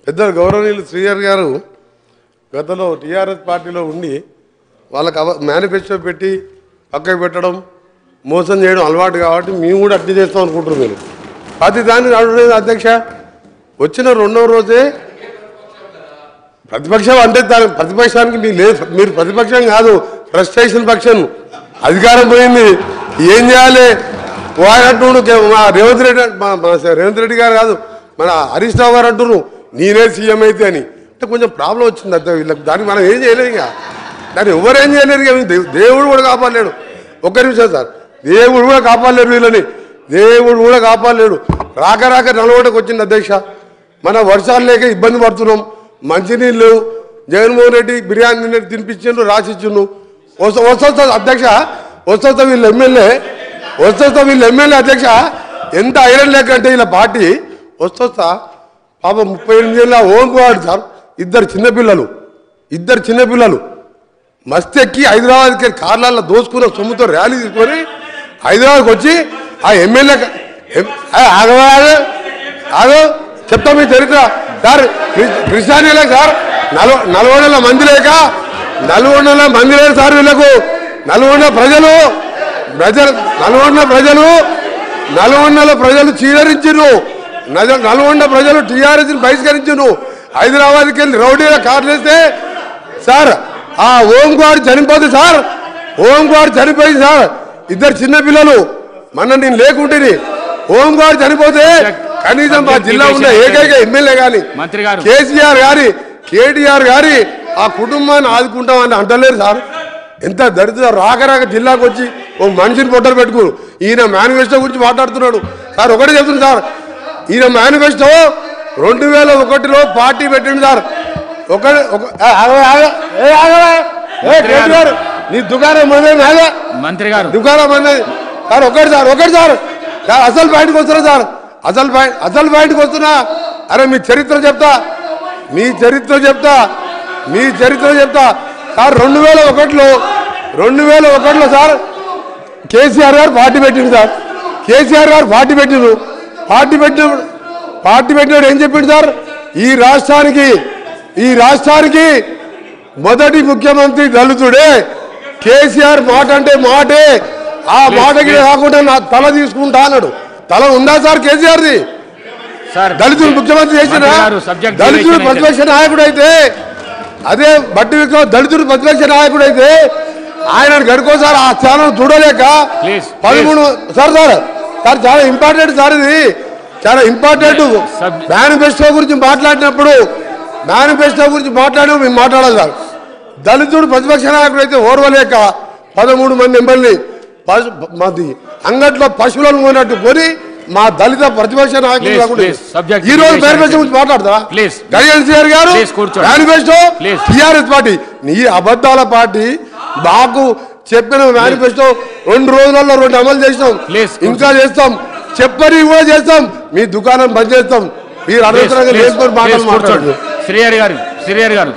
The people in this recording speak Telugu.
పెద్దలు గౌరవనీయులు శ్రీహర్ గారు గతంలో టీఆర్ఎస్ పార్టీలో ఉండి వాళ్ళకి మేనిఫెస్టో పెట్టి పక్కకు పెట్టడం మోసం చేయడం అలవాటు కాబట్టి మేము కూడా అట్లా చేస్తాం అనుకుంటున్నాం. మీరు ప్రతి దాన్ని అడగలేదు అధ్యక్ష. వచ్చిన రెండవ రోజే ప్రతిపక్షం అంటే ప్రతిపక్షానికి మీకు లేదు, మీరు ప్రతిపక్షం కాదు, ఫ్రస్ట్రేషన్ పక్షం. అధికారం పోయింది, ఏం చేయాలి అంటున్నాడు మా రేవంత్ రెడ్డి గారు కాదు, మన హరీష్ రావు గారు అంటున్నారు నేనే సీఎం అయితే అని. అంటే కొంచెం ప్రాబ్లం వచ్చింది అంతే వీళ్ళకి. దానికి మనం ఏం చేయలేదు, ఇక దాన్ని ఎవరేం చేయలేరు. ఇక దేవుడు కూడా కాపాడలేడు. ఒక్క నిమిషం సార్, దేవుడు కూడా కాపాడలేరు వీళ్ళని, దేవుడు కూడా కాపాడలేడు. రాక రాక నలగొండకు వచ్చింది అధ్యక్ష. మన వర్షాలు లేక ఇబ్బంది పడుతున్నాం, మంచినీళ్ళు జగన్మోహన్ రెడ్డి బిర్యానీ తినిపించిండు, రాసిచ్చిండు. వస్తా అధ్యక్ష, వస్తా వీళ్ళు ఎమ్మెల్యే అధ్యక్ష. ఎంత ఐరన్ లేక అంటే వీళ్ళ పార్టీ వస్తా పాప 38 ఏళ్ళ ఓంకువాడు సార్. ఇద్దరు చిన్నపిల్లలు మస్తెక్కి హైదరాబాద్కి కార్లలో దోసుకున్న సొమ్ముతో ర్యాలీ తీసుకొని హైదరాబాద్కి వచ్చి ఆ ఎమ్మెల్యే ఆగో చెప్తా మీ చరిత్ర సార్. కృష్ణానీలే సార్, 40 మంది లేక 40 మంది లేదు సార్ వీళ్ళకు. నల్గొండ ప్రజలు చీదరించారు, నల్గొండ ప్రజలు టీఆర్ఎస్ని బహిష్కరించారు. హైదరాబాద్కి వెళ్ళి రౌడీల కార్లు వేస్తే సార్ ఆ ఓంకువాడు చనిపోతే సార్, ఓంకువాడు చనిపోయింది సార్. ఇద్దరు చిన్నపిల్లలు మన నేను లేకుంటే ఓంకువాడు చనిపోతే కనీసం మా జిల్లా ఉన్న ఏకైక ఎమ్మెల్యే కానీ కేటీఆర్ గారి ఆ కుటుంబాన్ని ఆదుకుంటామని అంటలేరు సార్. ఎంత దరిద్ర రాక జిల్లాకు వచ్చి ఓ మనిషిని పొట్టలు పెట్టుకుని ఈయన మేనిఫెస్టో గురించి మాట్లాడుతున్నాడు సార్. ఒకటే చెప్తుంది సార్, ఈయన మేనిఫెస్టో 2001లో పార్టీ పెట్టింది సార్. నీ దుకాణం మంత్రి గారు దుకాణం మంది సార్. ఒకటి సార్ అసలు పాయింట్కి వస్తున్నా సార్, అసలు పాయింట్కి వస్తున్నా. అరే మీ చరిత్ర చెప్తా సార్. 2001లో సార్ కేసీఆర్ గారు పార్టీ పెట్టిండు సార్. పార్టీ పెట్టినప్పుడు ఏం చెప్పిండు సార్, ఈ రాష్ట్రానికి మొదటి ముఖ్యమంత్రి దళితుడే. కేసీఆర్ మాట అంటే మాటే, ఆ మాటకి కాకుండా నా తల తీసుకుంటా అన్నాడు. తల ఉందా సార్ కేసీఆర్ది? దళితుడు ముఖ్యమంత్రి చేసిన దళితుడు ప్రతిపక్ష నాయకుడు అయితే, అదే బట్టి విక్రమ్ దళితుడు ప్రతిపక్ష నాయకుడు అయితే ఆయన గడుకోసారి ఆ స్థానం చూడలేక 13 సార్ చాలా ఇంపార్టెంట్ సార్, ఇది చాలా ఇంపార్టెంట్. మేనిఫెస్టో గురించి మాట్లాడినప్పుడు మేము మాట్లాడాలి సార్. దళితుడు ప్రతిపక్ష నాయకుడు అయితే ఓర్వలేక 13 మంది ఎమ్మెల్యేని అంగట్లో పశువులను పోయినట్టు కొని మా దళిత ప్రతిపక్ష నాయకులు ఈ రోజు మేనిఫెస్టో గురించి మాట్లాడతా కేసీఆర్ గారు మేనిఫెస్టో టీఆర్ఎస్ పార్టీ నీ అబద్ధాల పార్టీ. మాకు చెప్పిన మేనిఫెస్టో 2 రోజులలో 2 అమలు చేస్తాం, ఇంకా చేస్తాం, చెప్పని కూడా చేస్తాం. మీ దుకాణం బంద్ చేస్తాం. మీరు అనవసరంగా చేసుకొని మాట్లాడుతున్నారు. శ్రీహరి గారు